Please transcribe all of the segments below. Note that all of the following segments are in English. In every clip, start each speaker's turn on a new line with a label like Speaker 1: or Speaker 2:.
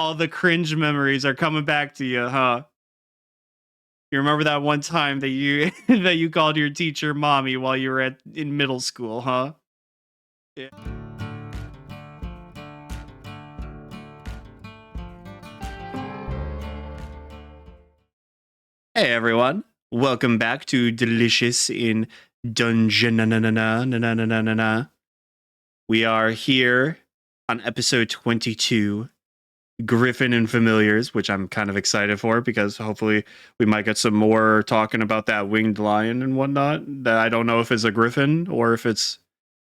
Speaker 1: All the cringe memories are coming back to you, huh? You remember that one time that you that you called your teacher mommy while you were in middle school, huh? Yeah. Hey everyone, welcome back to Delicious in Dungeon. We are here on episode 22, Griffin and Familiars, which I'm kind of excited for because hopefully we might get some more talking about that winged lion and whatnot. That I don't know if it's a griffin or if it's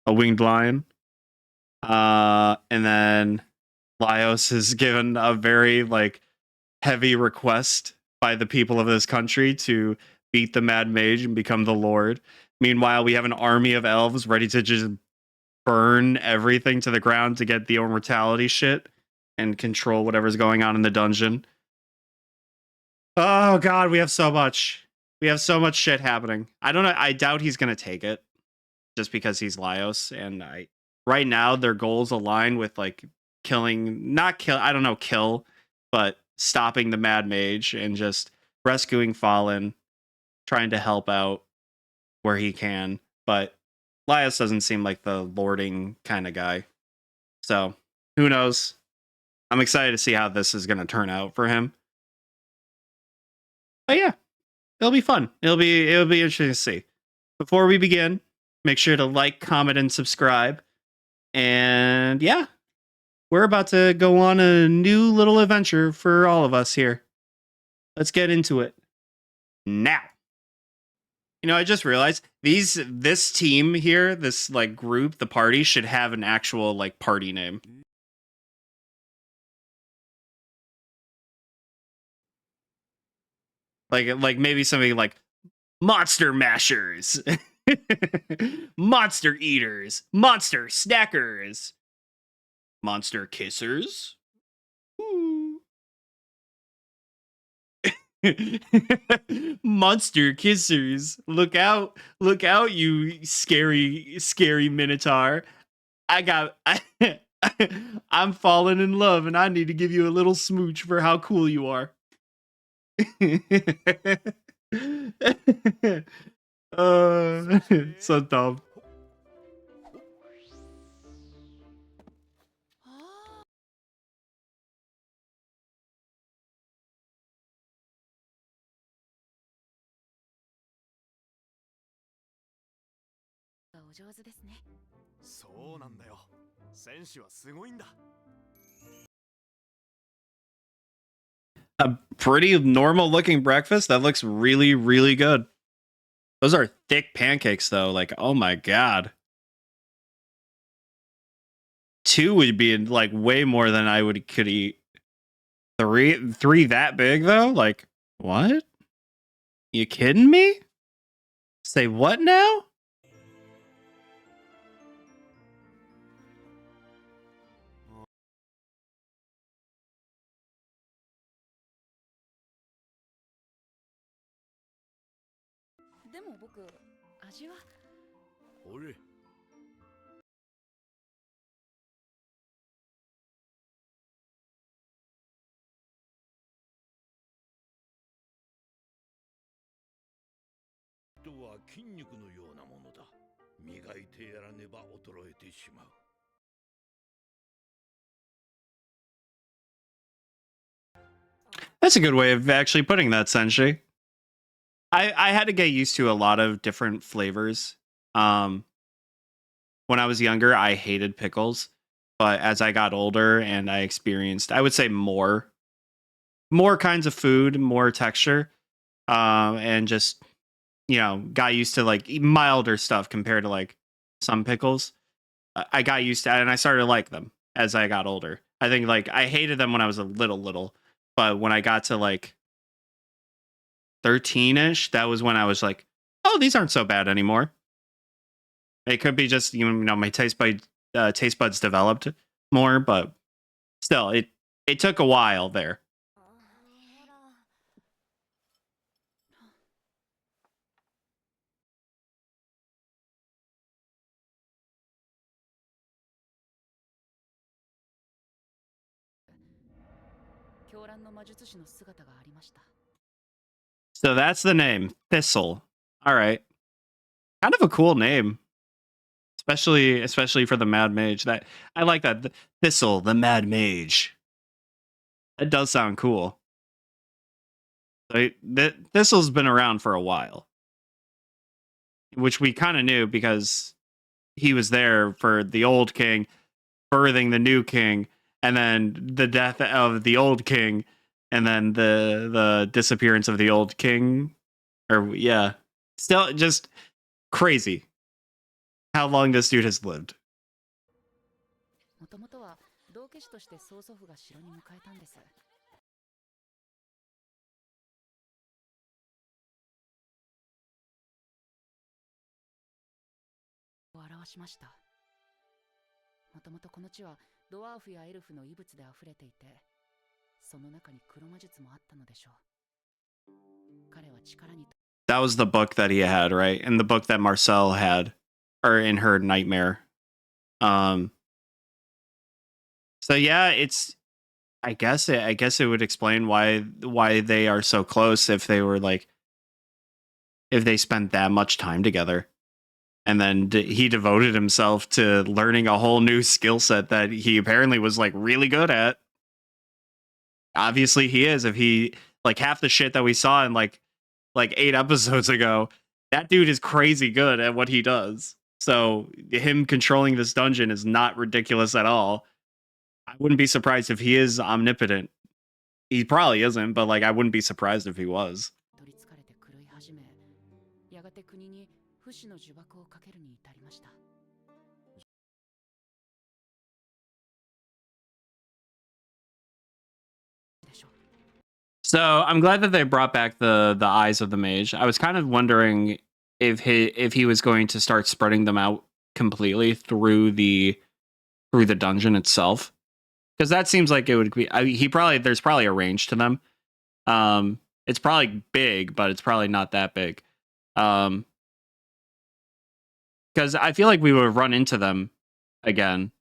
Speaker 1: a winged lion. And then Laios has given a very heavy request by the people of this country to beat the Mad Mage and become the Lord. Meanwhile, we have an army of elves ready to just burn everything to the ground to get the immortality shit and control whatever's going on in the dungeon. Oh god, we have so much. We have so much shit happening. I don't know. I doubt he's gonna take it just because he's Laios, and right now their goals align with killing, not kill, I don't know, kill, but stopping the Mad Mage and just rescuing Fallen, trying to help out where he can. But Laios doesn't seem like the lording kind of guy. So who knows? I'm excited to see how this is going to turn out for him. But yeah, it'll be fun. It'll be interesting to see. Before we begin, make sure to like, comment, and subscribe. And yeah, we're about to go on a new little adventure for all of us here. Let's get into it now. You know, I just realized this team here, this group, the party should have an actual party name. Like maybe something like Monster Mashers, Monster Eaters, Monster Snackers, Monster Kissers. Ooh. Monster Kissers. Look out, you scary minotaur. I'm falling in love and I need to give you a little smooch for how cool you are. So dumb. A pretty normal looking breakfast that looks really, really good. Those are thick pancakes though. Oh my god. 2 would be way more than I could eat. 3 that big though? What? You kidding me? Say what now? That's a good way of actually putting that, Senshi. I had to get used to a lot of different flavors. When I was younger, I hated pickles, but as I got older and I experienced, I would say more kinds of food, more texture, and just got used to milder stuff compared to some pickles. I got used to it and I started to like them as I got older. I think I hated them when I was a little, but when I got to 13ish, that was when I was like, oh, these aren't so bad anymore. It could be just my taste buds developed more, but still, it took a while there. So that's the name, Thistle. All right, kind of a cool name, especially for the Mad Mage. That I like that Thistle, the Mad Mage. That does sound cool. Thistle's been around for a while, which we kind of knew because he was there for the old king, birthing the new king, and then the death of the old king, and then the disappearance of the old king. Or yeah, still just crazy how long this dude has lived. That was the book that he had, right? And the book that Marcel had, or in her nightmare. So yeah, it's. I guess it would explain why they are so close if they were like if they spent that much time together. And then he devoted himself to learning a whole new skill set that he apparently was like really good at. Obviously he is. If he like half the shit that we saw in like 8 episodes ago, that dude is crazy good at what he does. So him controlling this dungeon is not ridiculous at all. I wouldn't be surprised if he is omnipotent. He probably isn't, but like I wouldn't be surprised if he was. So I'm glad that they brought back the eyes of the mage. I was kind of wondering if he was going to start spreading them out completely through the dungeon itself, because that seems like it would be. There's probably a range to them. It's probably big, but it's probably not that big. Because I feel like we would run into them again,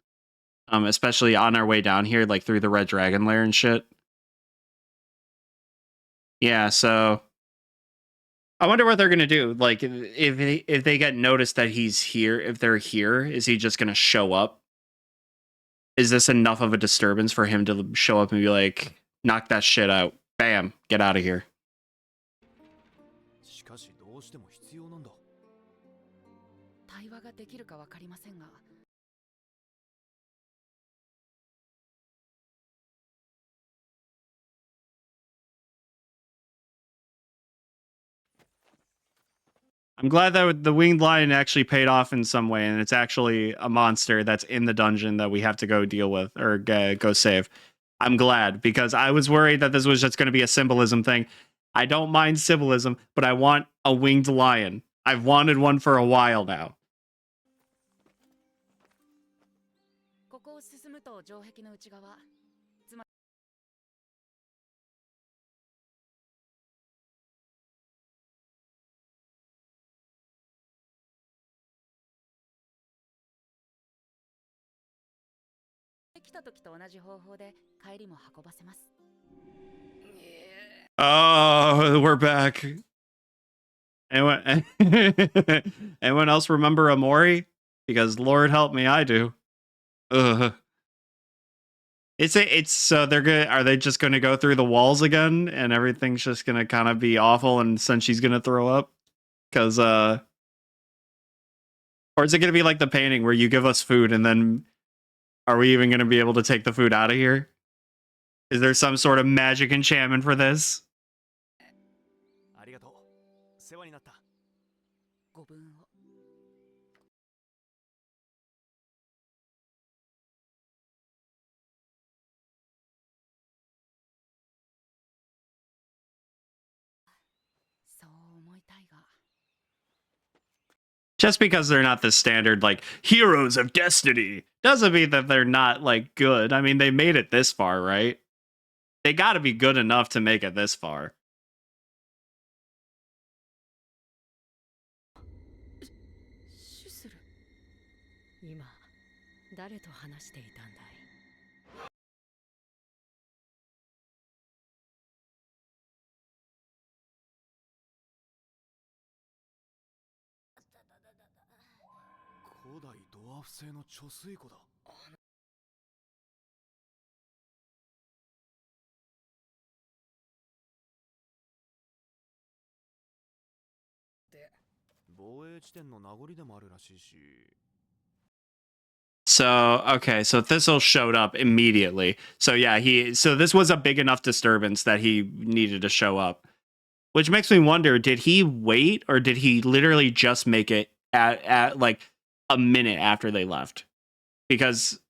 Speaker 1: especially on our way down here, like through the Red Dragon Lair and shit. Yeah, so I wonder what they're gonna do. Like, if they get noticed that he's here, if they're here, is he just gonna show up? Is this enough of a disturbance for him to show up and be like, knock that shit out, bam, get out of here? I'm glad that the winged lion actually paid off in some way, and it's actually a monster that's in the dungeon that we have to go deal with or go save. I'm glad, because I was worried that this was just going to be a symbolism thing. I don't mind symbolism, but I want a winged lion. I've wanted one for a while now. Oh, we're back. Anyone, anyone else remember Amori? Because Lord help me, I do. Ugh. It's so they're good. Are they just going to go through the walls again, and everything's just going to kind of be awful, and Senshi's going to throw up? Because or is it going to be like the painting where you give us food, and then are we even going to be able to take the food out of here? Is there some sort of magic enchantment for this? Just because they're not the standard, like, heroes of destiny doesn't mean that they're not, like, good. I mean, they made it this far, right? They gotta be good enough to make it this far. So, okay, so Thistle showed up immediately. So yeah, so this was a big enough disturbance that he needed to show up. Which makes me wonder, did he wait or did he literally just make it at like a minute after they left? Because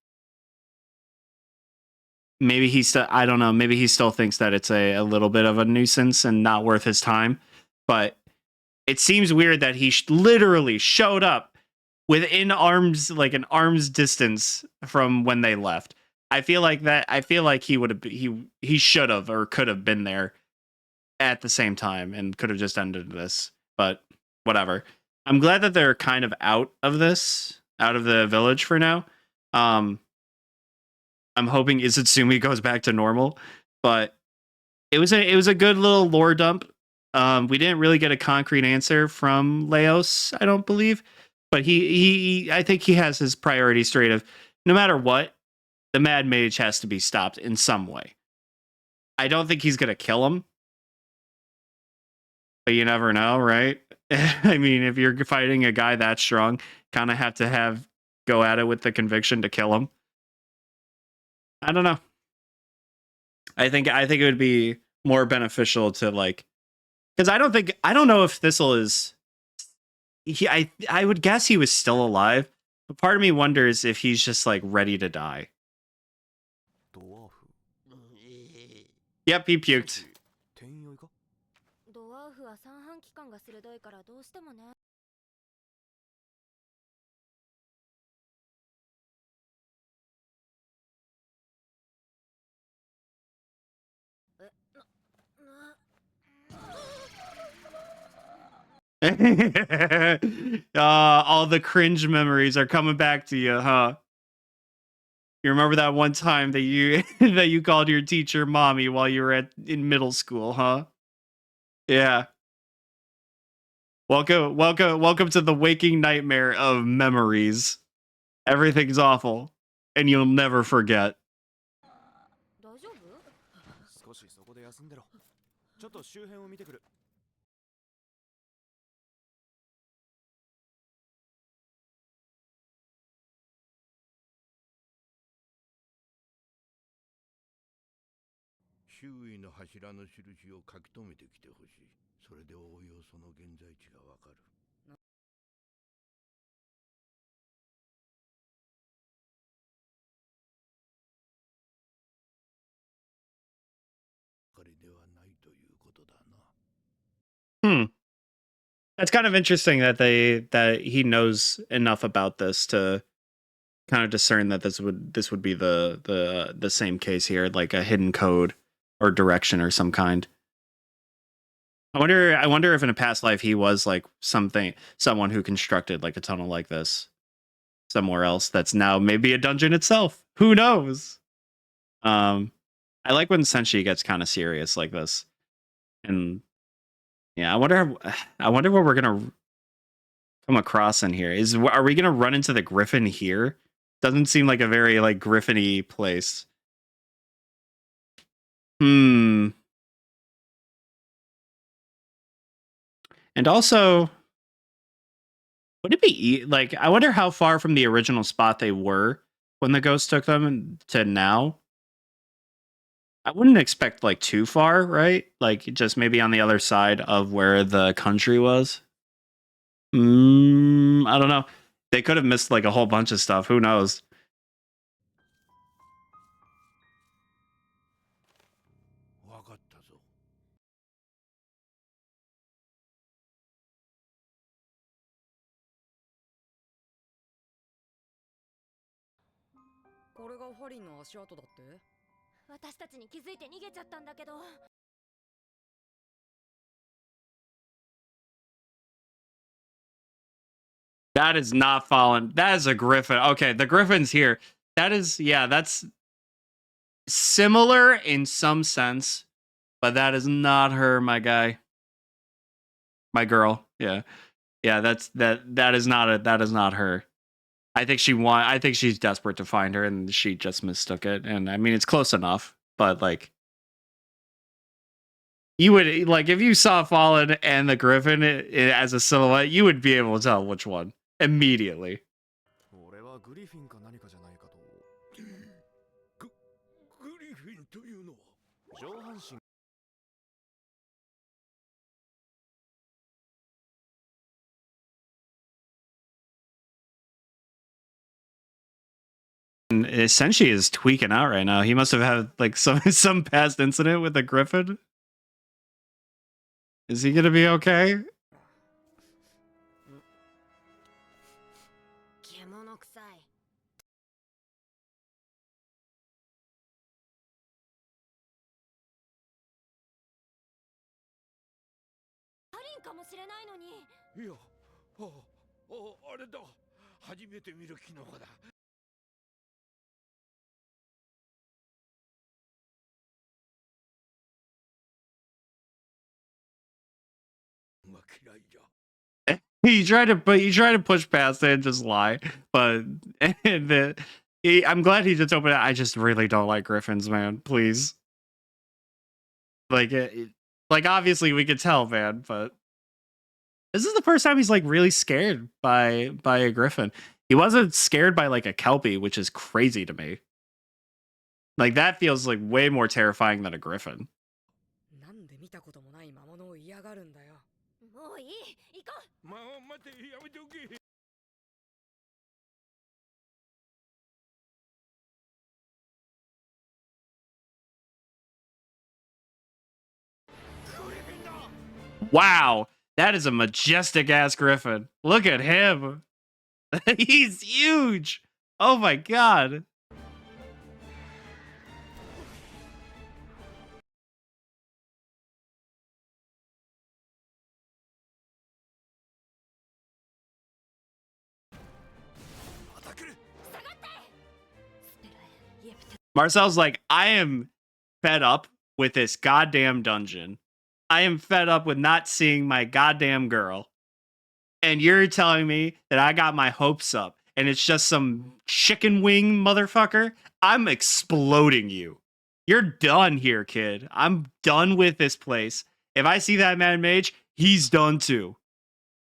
Speaker 1: maybe he still, I don't know, maybe he still thinks that it's a little bit of a nuisance and not worth his time. But it seems weird that he literally showed up within arms, like an arm's distance from when they left. I feel like he would have, he should have or could have been there at the same time and could have just ended this, but whatever. I'm glad that they're kind of out of the village for now. I'm hoping Izutsumi goes back to normal, but it was a good little lore dump. We didn't really get a concrete answer from Leos, I don't believe, but he I think he has his priorities straight of no matter what, the Mad Mage has to be stopped in some way. I don't think he's gonna kill him, but you never know, right? I mean, if you're fighting a guy that strong, kind of have to go at it with the conviction to kill him. I don't know. I think it would be more beneficial to like, because I don't know if Thistle is. I would guess he was still alive, but part of me wonders if he's just like ready to die. Yep, he puked. All the cringe memories are coming back to you, huh? You remember that one time that you that you called your teacher mommy while you were in middle school, huh? Yeah. Welcome to the waking nightmare of memories. Everything's awful, and you'll never forget. That's kind of interesting that he knows enough about this to kind of discern that this would be the same case here, like a hidden code or direction or some kind. I wonder if in a past life he was like someone who constructed like a tunnel like this somewhere else that's now maybe a dungeon itself. Who knows? I like when Senshi gets kind of serious like this. And yeah, I wonder what we're going to come across in here. Are we going to run into the griffin here? Doesn't seem like a very like griffin-y place. And also, would it be like, I wonder how far from the original spot they were when the ghost took them to now. I wouldn't expect like too far, right? Like just maybe on the other side of where the country was. I don't know. They could have missed like a whole bunch of stuff. Who knows? That is not fallen. That is a griffin. Okay, the griffin's here. That is, yeah, that's similar in some sense, but that is not her, my guy. My girl. Yeah. Yeah, that is not her. I think she's desperate to find her, and she just mistook it. And I mean, it's close enough, but like, you would like if you saw Fallen and the Griffin as a silhouette, you would be able to tell which one immediately. And Senshi is tweaking out right now. He must have had like some past incident with the Griffin. Is he gonna be okay? He tried to push past it and just lie, but I'm glad he just opened it. I just really don't like Griffins, man. Please, like, like obviously we could tell, man, but this is the first time he's like really scared by a Griffin. He wasn't scared by like a Kelpie, which is crazy to me. Like that feels like way more terrifying than a Griffin. Wow, that is a majestic ass Griffin. Look at him. He's huge. Oh my god. Marcel's like, I am fed up with this goddamn dungeon. I am fed up with not seeing my goddamn girl. And you're telling me that I got my hopes up and it's just some chicken wing motherfucker? I'm exploding you. You're done here, kid. I'm done with this place. If I see that Mad Mage, he's done too.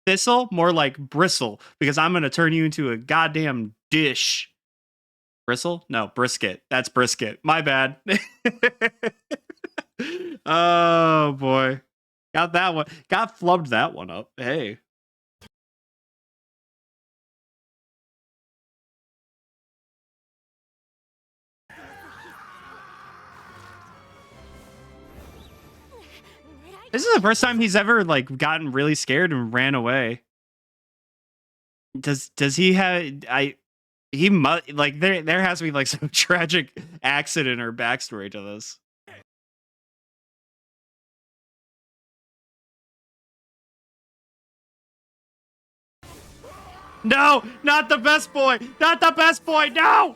Speaker 1: Thistle, more like bristle, because I'm going to turn you into a goddamn dish. Bristle? No, brisket. That's brisket. My bad. Oh boy. Got that one. Got flubbed that one up. Hey. This is the first time he's ever like gotten really scared and ran away. Does he have he must like there has to be like some tragic accident or backstory to this. No, not the best boy. Not the best boy. No.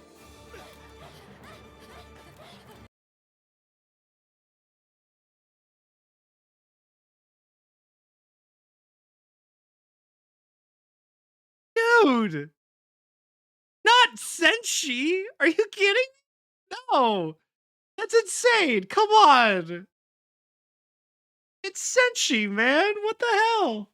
Speaker 1: Dude. Not Senshi. Are you kidding? No. That's insane. Come on. It's Senshi, man. What the hell?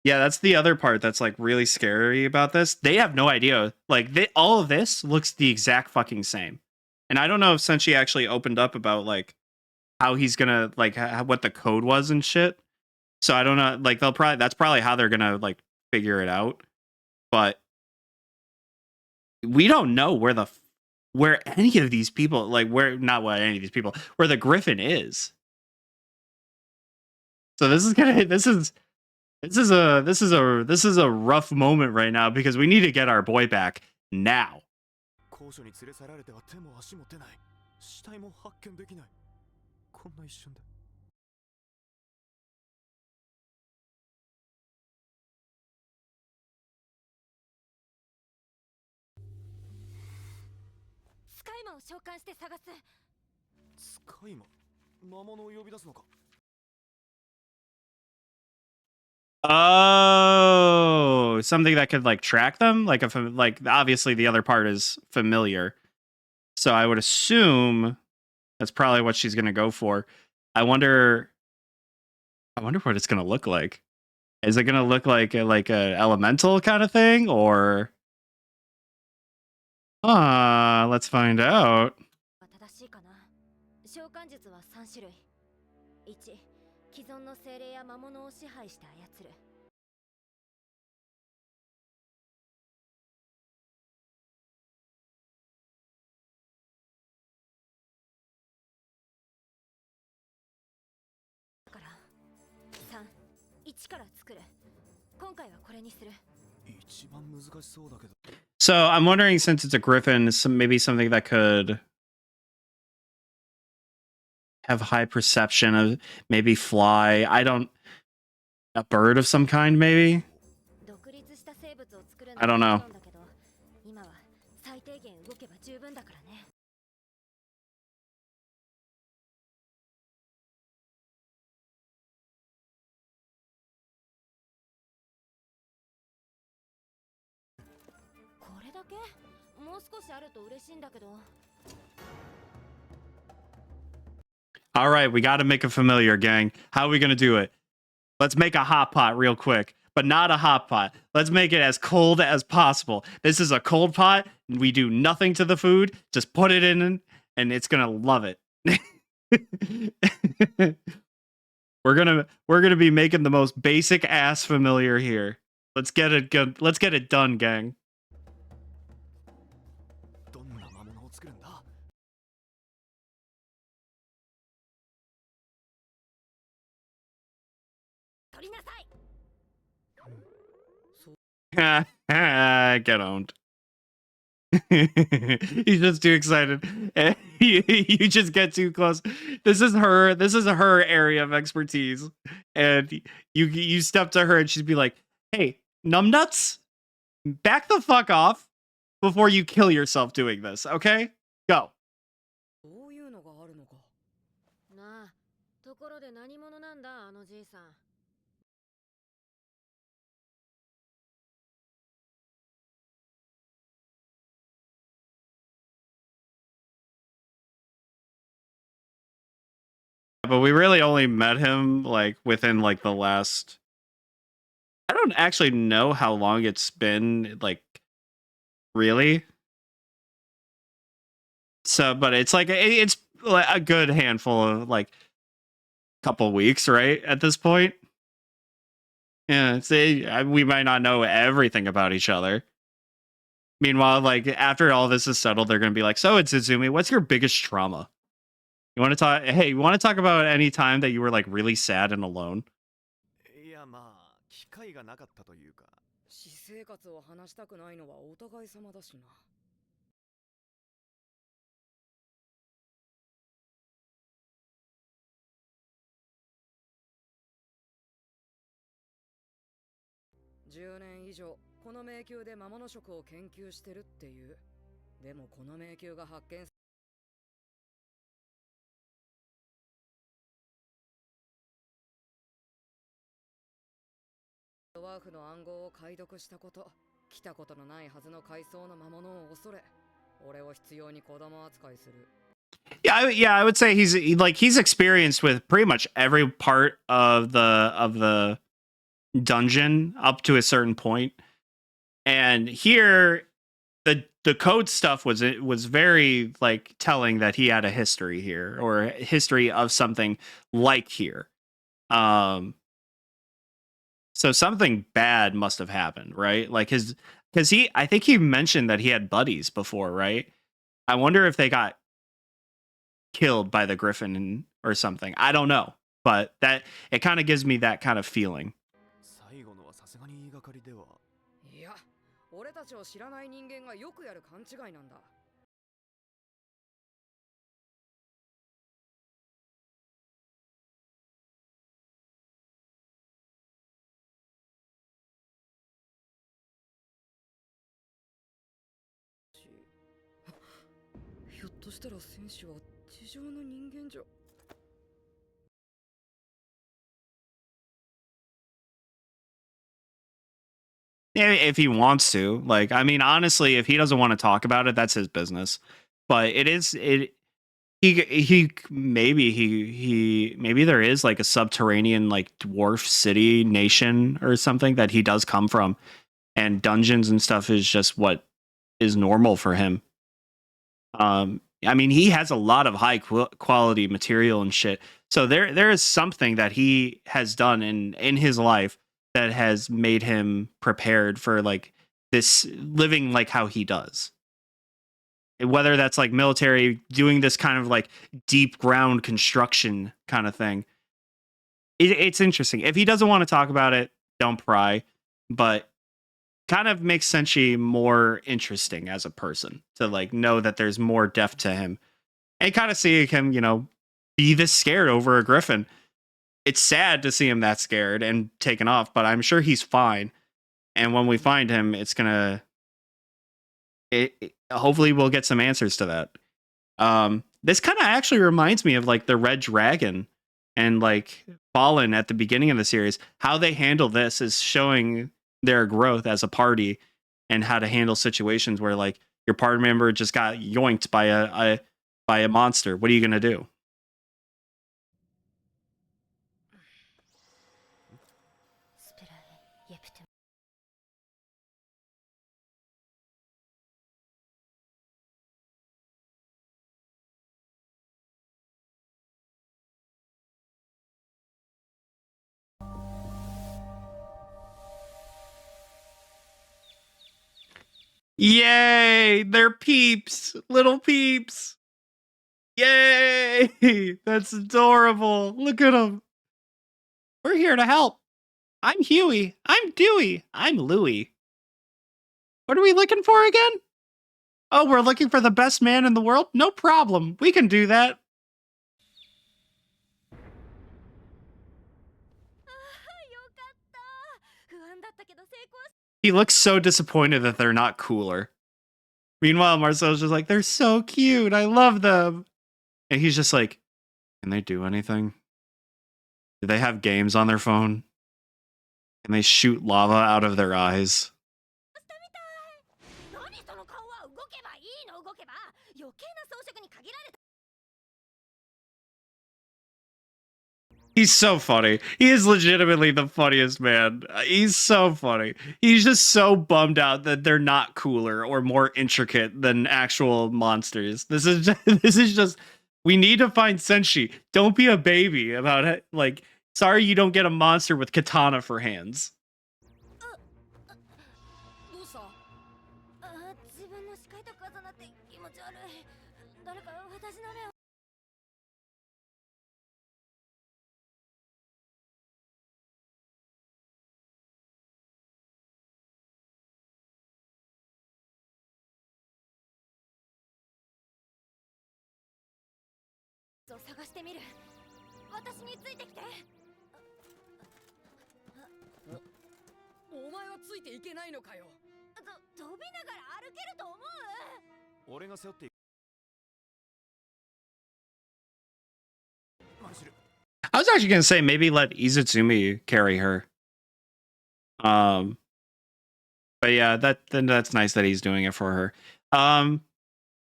Speaker 1: Yeah, that's the other part that's like really scary about this. They have no idea. Like all of this looks the exact fucking same. And I don't know if Senshi actually opened up about like how he's gonna like what the code was and shit. So I don't know. Like that's probably how they're gonna like figure it out. But we don't know where any of these people like where not what any of these people where the Griffin is. So this is a rough moment right now because we need to get our boy back now. Oh, something that could like track them, like like obviously the other part is familiar, so I would assume that's probably what she's gonna go for. I wonder what it's gonna look like. Is it gonna look like a elemental kind of thing, or let's find out.
Speaker 2: 召喚術は3種類。1、既存の精霊や魔物を支配して操る。だから3、1から作る。今回はこれにする。一番難しそうだけど。
Speaker 1: So I'm wondering, since it's a griffin, maybe something that could have high perception of, maybe fly. A bird of some kind, maybe. I don't know. All right, we got to make a familiar, gang. How are we going to do it? Let's make a hot pot real quick, but not a hot pot. Let's make it as cold as possible. This is a cold pot. We do nothing to the food. Just put it in, and it's going to love it. We're gonna be making the most basic ass familiar here. Let's get it good. Let's get it done, gang. Get owned. He's just too excited. You just get too close. This is her area of expertise. And you step to her and she'd be like, "Hey, numbnuts, back the fuck off before you kill yourself doing this, okay? Go." But we really only met him like within like the last, I don't actually know how long it's been, like, really. So, but it's like it's a good handful of like couple weeks, right? At this point. Yeah, we might not know everything about each other. Meanwhile, like after all this is settled, they're gonna be like, "So, it's Izumi, what's your biggest trauma? You want to talk? Hey, you want to talk about any time that you were like really sad and alone?" Yeah, I would say he's experienced with pretty much every part of the dungeon up to a certain point. And here the code stuff was very like telling that he had a history here, or a history of something like here. So something bad must have happened, right? Like because I think he mentioned that he had buddies before, right? I wonder if they got killed by the griffin or something. I don't know, but that it kind of gives me that kind of feeling.
Speaker 3: したら戦士は地上の人間じゃ。
Speaker 1: Yeah, if he wants to. Like, I mean, honestly, if he doesn't want to talk about it, that's his business. But it is it. He maybe there is like a subterranean like dwarf city nation or something that he does come from, and dungeons and stuff is just what is normal for him. I mean, he has a lot of high quality material and shit. So there is something that he has done in his life that has made him prepared for like this living like how he does. Whether that's like military, doing this kind of like deep ground construction kind of thing. It's interesting. If he doesn't want to talk about it, don't pry. But kind of makes Senshi more interesting as a person to like know that there's more depth to him and kind of see him, be this scared over a griffin. It's sad to see him that scared and taken off, but I'm sure he's fine. And when we find him, it's gonna. Hopefully, we'll get some answers to that. This kind of actually reminds me of like the Red Dragon and like Fallen at the beginning of the series. How they handle this is showing their growth as a party and how to handle situations where like your party member just got yoinked by a monster. What are you gonna do? Yay! They're peeps, little peeps. Yay! That's adorable. Look at them. We're here to help. I'm Huey. I'm Dewey. I'm Louie. What are we looking for again? Oh, we're looking for the best man in the world? No problem. We can do that. He looks so disappointed that they're not cooler. Meanwhile, Marcel's just like, they're so cute. I love them. And he's just like, can they do anything? Do they have games on their phone? Can they shoot lava out of their eyes? He's so funny. He is legitimately the funniest man. He's so funny. He's just so bummed out that they're not cooler or more intricate than actual monsters. This is just we need to find Senshi. Don't be a baby about it. Like, sorry you don't get a monster with katana for hands. I was actually gonna say maybe let Izutsumi carry her. But yeah, that's nice that he's doing it for her.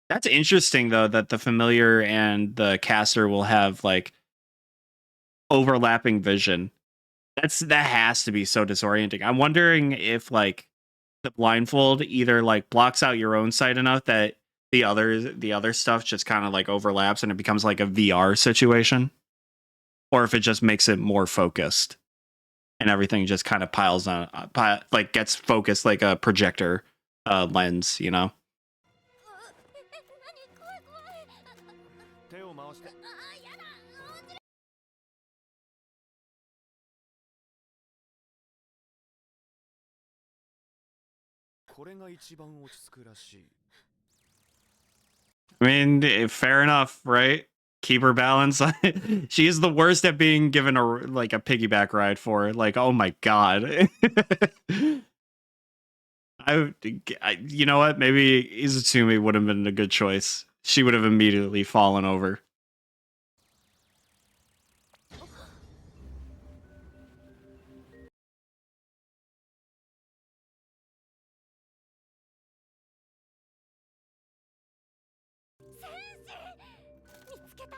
Speaker 1: That's interesting though that the familiar and the caster will have like overlapping vision. That has to be so disorienting. I'm wondering if like the blindfold either like blocks out your own sight enough that the other stuff just kind of like overlaps and it becomes like a VR situation, or if it just makes it more focused and everything just kind of piles on, like gets focused like a projector lens, you know? I mean, fair enough, right? Keep her balance. She is the worst at being given a piggyback ride for. Like, oh my god. I you know what? Maybe Izutsumi would have been a good choice. she would have immediately fallen over.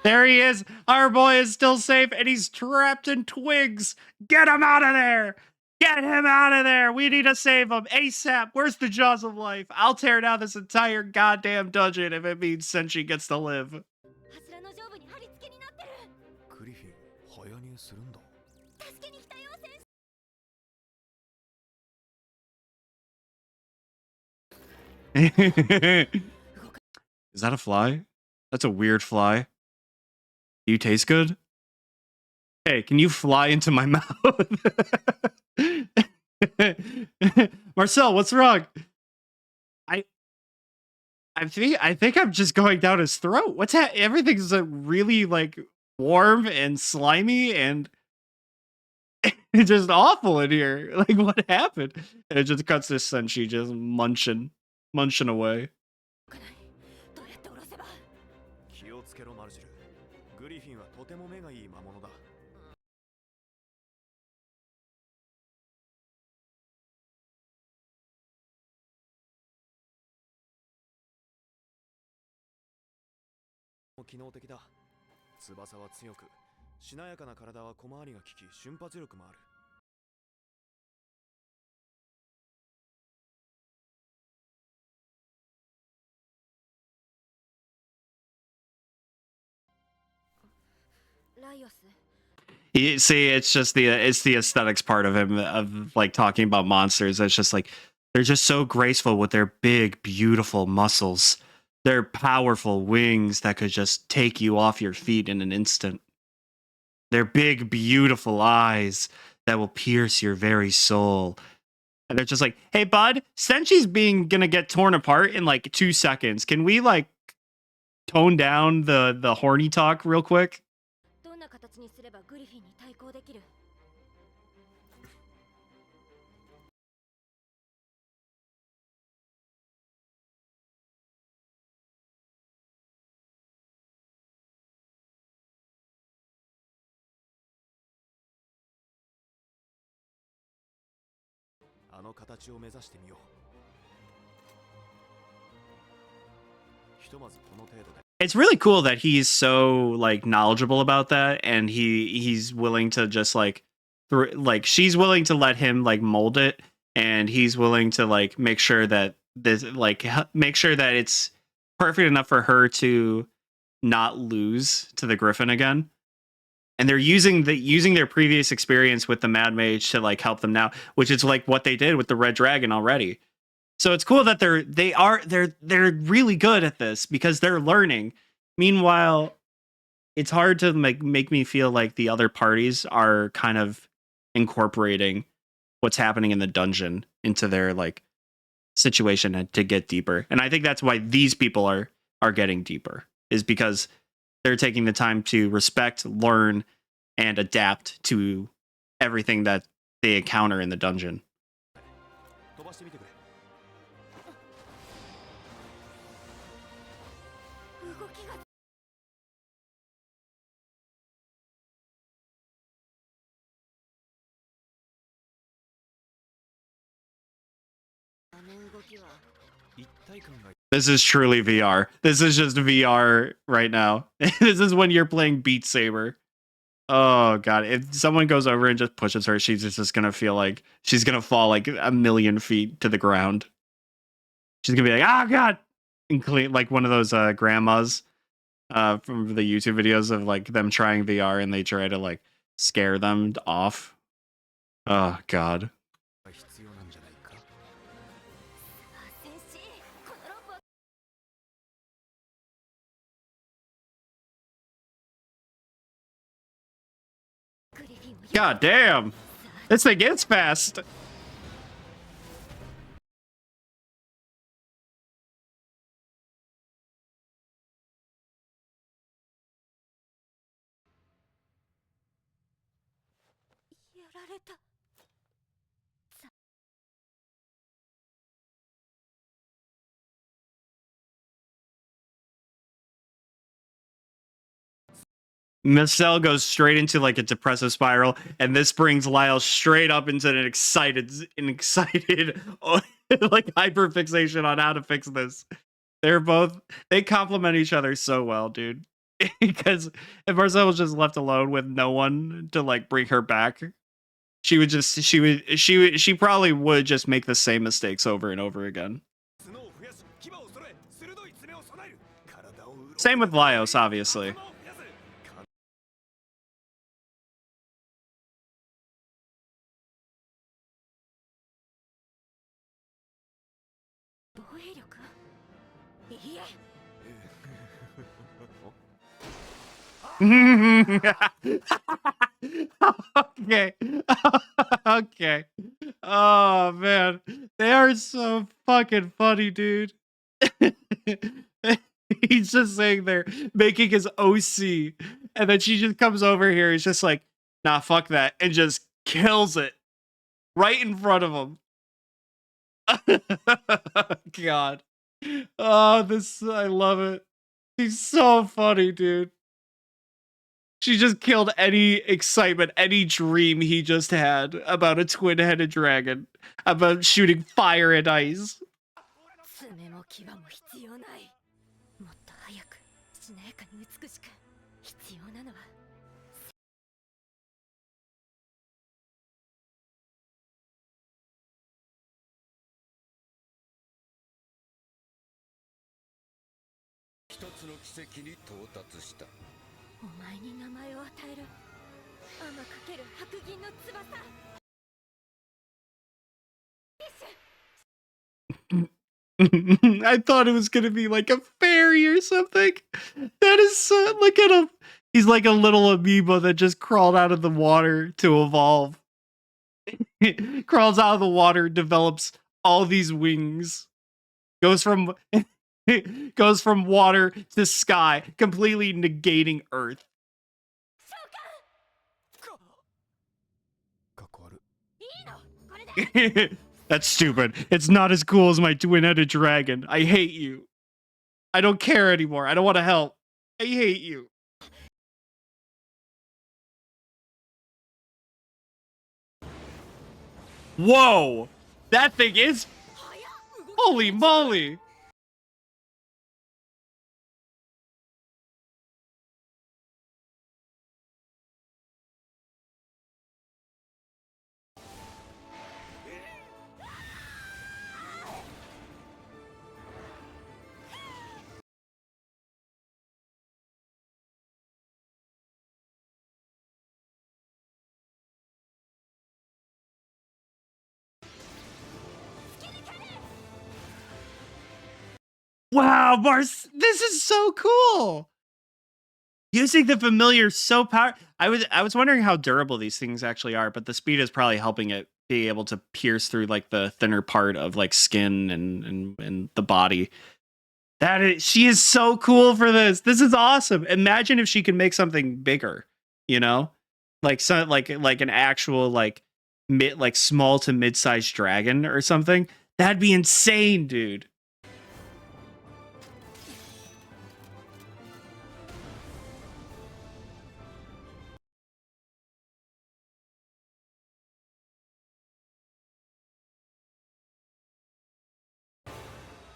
Speaker 1: There he is. Our boy is still safe, and he's trapped in twigs. Get him out of there. Get him out of there. We need to save him ASAP. Where's the jaws of life? I'll tear down this entire goddamn dungeon if it means Senshi gets to live.
Speaker 2: 柱の上部に貼り付けになってる。
Speaker 4: グリフィン早逃げするんだ。
Speaker 2: 助けに来たよ、戦士。
Speaker 1: Is that a fly? That's a weird fly. Do you taste good? Hey, can you fly into my mouth? Marcel, what's wrong? I think I'm just going down his throat. What's everything's really like warm and slimy and it's just awful in here. Like what happened? And it just cuts this Senshi just munching away.
Speaker 2: どうやって下ろせば。
Speaker 4: 気をつけろマルジル。グリフィンはとても目がいい魔物だ。機能的だ。翼は強く、しなやかな体は小回りが利き、瞬発力もある。
Speaker 2: ライオス。
Speaker 1: You see, it's just the aesthetics part of him of like talking about monsters. It's just like they're just so graceful with their big, beautiful muscles. Their powerful wings that could just take you off your feet in an instant. Their big, beautiful eyes that will pierce your very soul. And they're just like, hey, bud, Senshi's gonna get torn apart in like 2 seconds. Can we like tone down the horny talk real quick?
Speaker 2: どんな形にすればグリフィンに対抗できる。
Speaker 4: あの形を目指してみよう。ひとまずこの程度で。
Speaker 1: It's really cool that he's so like knowledgeable about that, and he's willing to just like she's willing to let him like mold it, and he's willing to like make sure that make sure that it's perfect enough for her to not lose to the griffin again. And they're using their previous experience with the Mad Mage to like help them now, which is like what they did with the Red Dragon already. So it's cool that they're really good at this because they're learning. Meanwhile, it's hard to make me feel like the other parties are kind of incorporating what's happening in the dungeon into their like situation to get deeper. And I think that's why these people are getting deeper, is because they're taking the time to respect, learn, and adapt to everything that they encounter in the dungeon.
Speaker 4: 飛ばしてみてくれ。
Speaker 2: 動きが。 あの動きは。
Speaker 4: 一体感が。
Speaker 1: This is truly VR. This is just VR right now. This is when you're playing Beat Saber. Oh god, if someone goes over and just pushes her, she's just gonna feel like she's gonna fall like a million feet to the ground. She's gonna be like, oh god, and clean like one of those grandmas from the YouTube videos of like them trying VR and they try to like scare them off. Oh god.
Speaker 4: 必要なんじゃないか。
Speaker 2: 戦士、このロープを。
Speaker 1: God damn. This thing gets fast. Marcel goes straight into like a depressive spiral, and this brings Lyle straight up into an excited like hyperfixation on how to fix this. They complement each other so well, dude. Because if Marcel was just left alone with no one to like bring her back, she probably would just make the same mistakes over and over again. Same with Laios, obviously. Okay. Okay. Oh man. They are so fucking funny, dude. He's just saying there making his OC. And then she just comes over here. He's just like, nah, fuck that. And just kills it right in front of him. God. Oh, I love it. He's so funny, dude. She just killed any excitement, any dream he just had about a twin-headed dragon, about shooting fire and ice. I thought it was gonna be like a fairy or something. That is so, look at him. He's like a little amoeba that just crawled out of the water to evolve. Crawls out of the water, develops all these wings, goes from water to sky, completely negating Earth. That's stupid. It's not as cool as my twin-headed dragon. I hate you. I don't care anymore. I don't want to help. I hate you. Whoa! That thing is... Holy moly! Wow, Mars, this is so cool. Using the familiar so powerful. I was wondering how durable these things actually are, but the speed is probably helping it be able to pierce through like the thinner part of like skin and the body. She is so cool for this. This is awesome. Imagine if she could make something bigger, you know? Like like an actual like small to mid-sized dragon or something. That'd be insane, dude.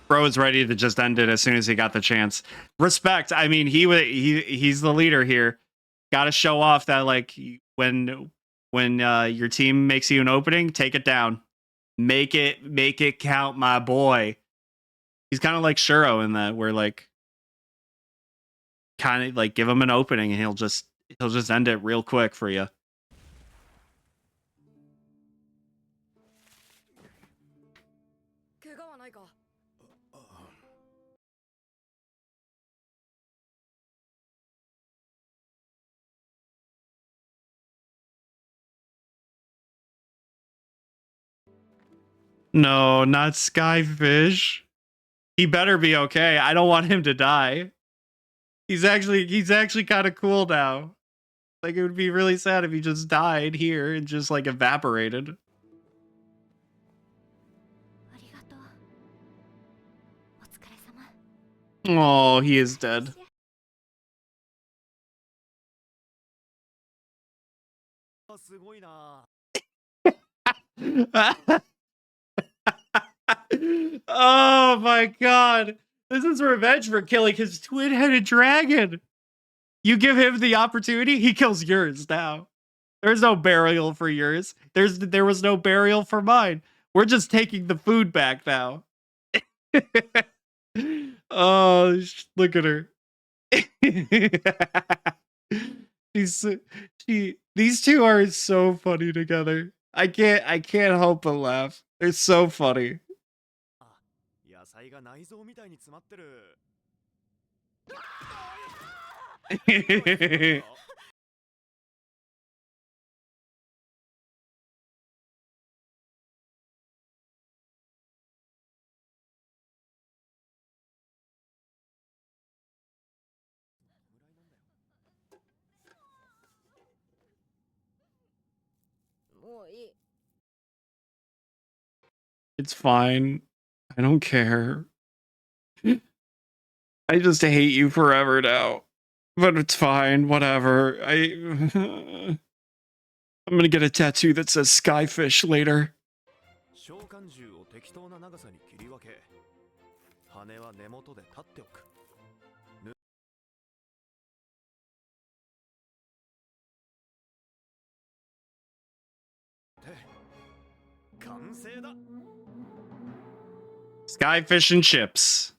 Speaker 1: Bro was ready to just end it as soon as he got the chance. Respect. I mean, he's the leader here. Got to show off that like when your team makes you an opening, take it down. Make it count, my boy. He's kind of like Shuro in that where like kind of like give him an opening and he'll just end it real quick for you. No, not Skyfish. He better be okay. I don't want him to die. He's actually kind of cool now. Like it would be really sad if he just died here and just like evaporated. Oh, he is dead.
Speaker 4: すごいな。
Speaker 1: Oh my god. This is revenge for killing his twin-headed dragon. You give him the opportunity, he kills yours now. There's no burial for yours. There was no burial for mine. We're just taking the food back now. Oh, look at her. She's these two are so funny together. I can't help but laugh. They're so funny.
Speaker 4: 野菜が内臓みたいに詰まってる。
Speaker 3: もういい。
Speaker 1: It's fine. I don't care. I just hate you forever now. But it's fine, whatever. I'm gonna get a tattoo that says Skyfish later.
Speaker 4: 召喚獣を適当な長さに切り分け、羽は根元で立っておく。完成だ。
Speaker 1: Skyfish and chips.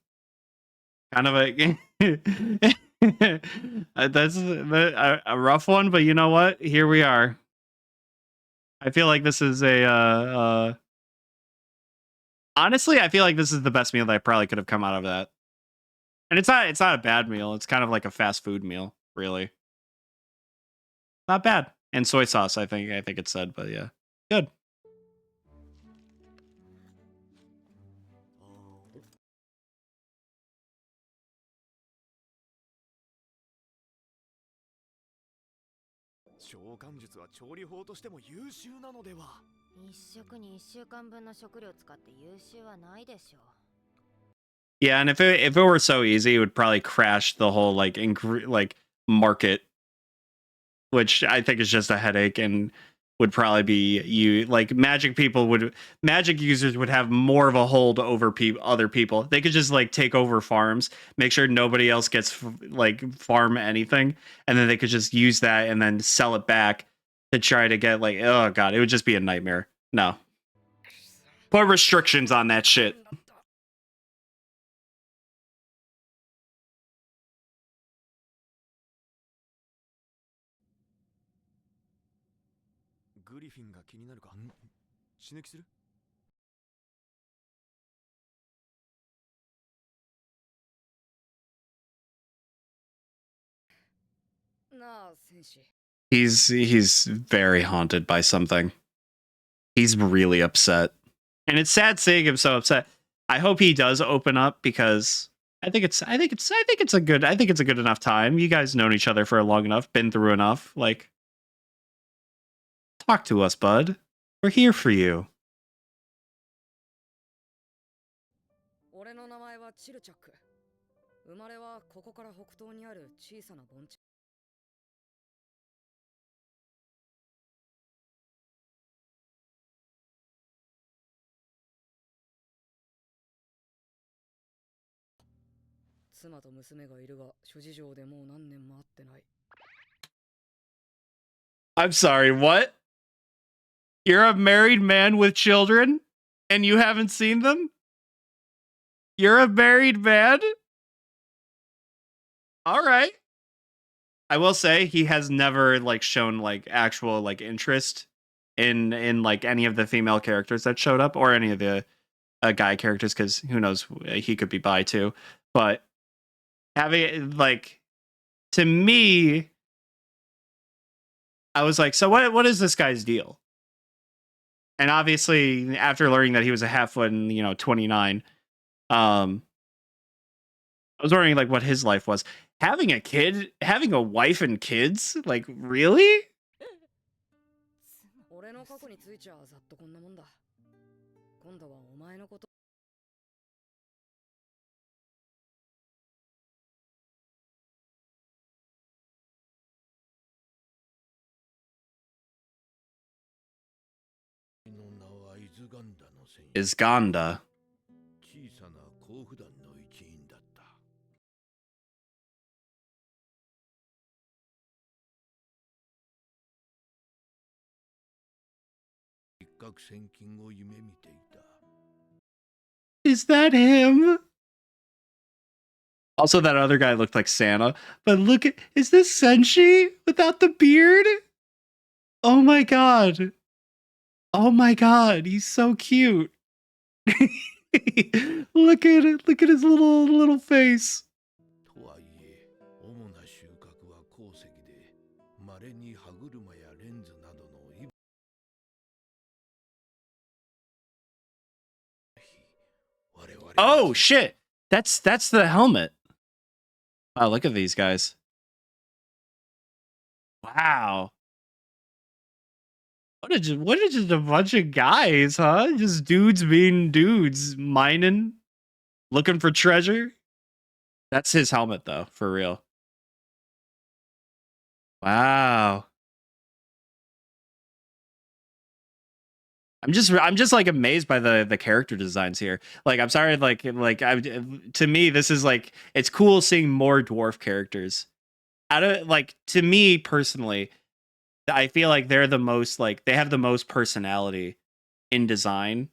Speaker 1: Kind of a that's a rough one, but you know what? Here we are. I feel like this is a honestly, I feel like this is the best meal that I probably could have come out of that. And it's not a bad meal. It's kind of like a fast food meal, really. Not bad. And soy sauce, I think it said, but yeah. Good.
Speaker 4: 召喚術は調理法としても優秀なのでは。
Speaker 2: 一食に一週間分の食料使って優秀はないでしょう。
Speaker 1: Yeah, and if it were so easy, it would probably crash the whole like market, which I think is just a headache and would probably be magic users would have more of a hold over other people. They could just like take over farms, make sure nobody else gets like farm anything, and then they could just use that and then sell it back to try to get like, oh god, it would just be a nightmare. No. Put restrictions on that shit.
Speaker 4: グリフィンが気になるか。死ぬ気する？
Speaker 3: なあ、戦士。
Speaker 1: He's very haunted by something. He's really upset. And it's sad seeing him so upset. I hope he does open up because I think it's a good enough time. You guys known each other for long enough, been through enough. Like, talk to us, bud. We're here for you.
Speaker 3: 俺の名前はチルチャック。生まれはここから北東にある小さな盆地。妻と娘がいるが、諸事情でもう何年も会ってない。
Speaker 1: I'm sorry, what? You're a married man with children and you haven't seen them? You're a married man? All right. I will say he has never like shown like actual like interest in like any of the female characters that showed up or any of the guy characters, because who knows, he could be bi too. But having like, to me, I was like, so what is this guy's deal? And obviously, after learning that he was a half-foot and 29, I was wondering like what his life was. Having a kid, having a wife and kids, like really?
Speaker 3: 俺の過去についちゃざっとこんなもんだ。今度はお前のこと。
Speaker 1: is Ganda. Is that him? Also, that other guy looked like Santa. But look at, is this Senshi without the beard? Oh my god. Oh my god, he's so cute. Look at it. Look at his little face. Oh shit. That's the helmet. Wow, look at these guys. Wow. What is just a bunch of guys, huh? Just dudes being dudes, mining, looking for treasure. That's his helmet though, for real. Wow. I'm just like amazed by the character designs here. Like, I'm sorry, to me, this is like, it's cool seeing more dwarf characters. Out of, like, to me personally, I feel like they're the most, like, they have the most personality in design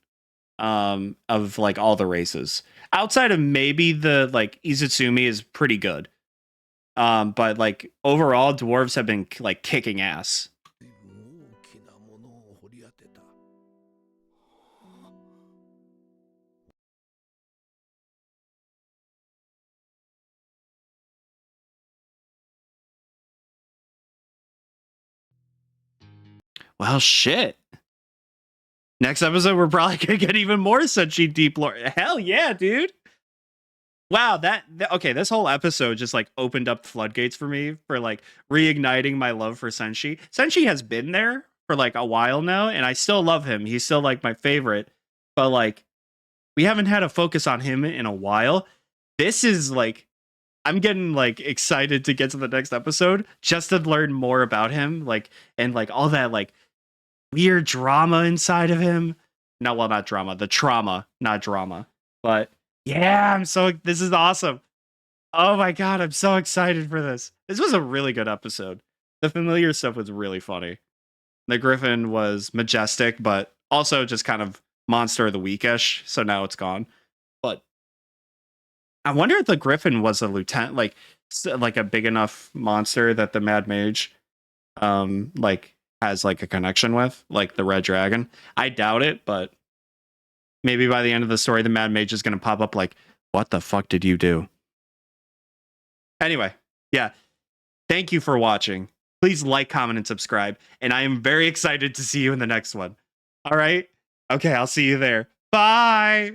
Speaker 1: of like all the races. Outside of maybe the, like, Izutsumi is pretty good. But like overall dwarves have been like kicking ass. Well, shit. Next episode, we're probably gonna get even more Senshi deep lore. Hell yeah, dude. Wow, okay, this whole episode just like opened up floodgates for me for like reigniting my love for Senshi. Senshi has been there for like a while now, and I still love him. He's still like my favorite, but like we haven't had a focus on him in a while. This is like, I'm getting like excited to get to the next episode just to learn more about him, like, and like all that like weird drama inside of him. No, well, not drama, the trauma, not drama. But yeah, this is awesome. Oh my god, I'm so excited for this. This was a really good episode. The familiar stuff was really funny. The griffin was majestic, but also just kind of monster of the weekish, so now it's gone. But I wonder if the griffin was a lieutenant, like a big enough monster that the Mad Mage like has like a connection with, like the red dragon. I doubt it, but maybe by the end of the story the Mad Mage is going to pop up like, what the fuck did you do? Anyway, yeah. Thank you for watching. Please like, comment, and subscribe. And I am very excited to see you in the next one. All right? Okay, I'll see you there. Bye!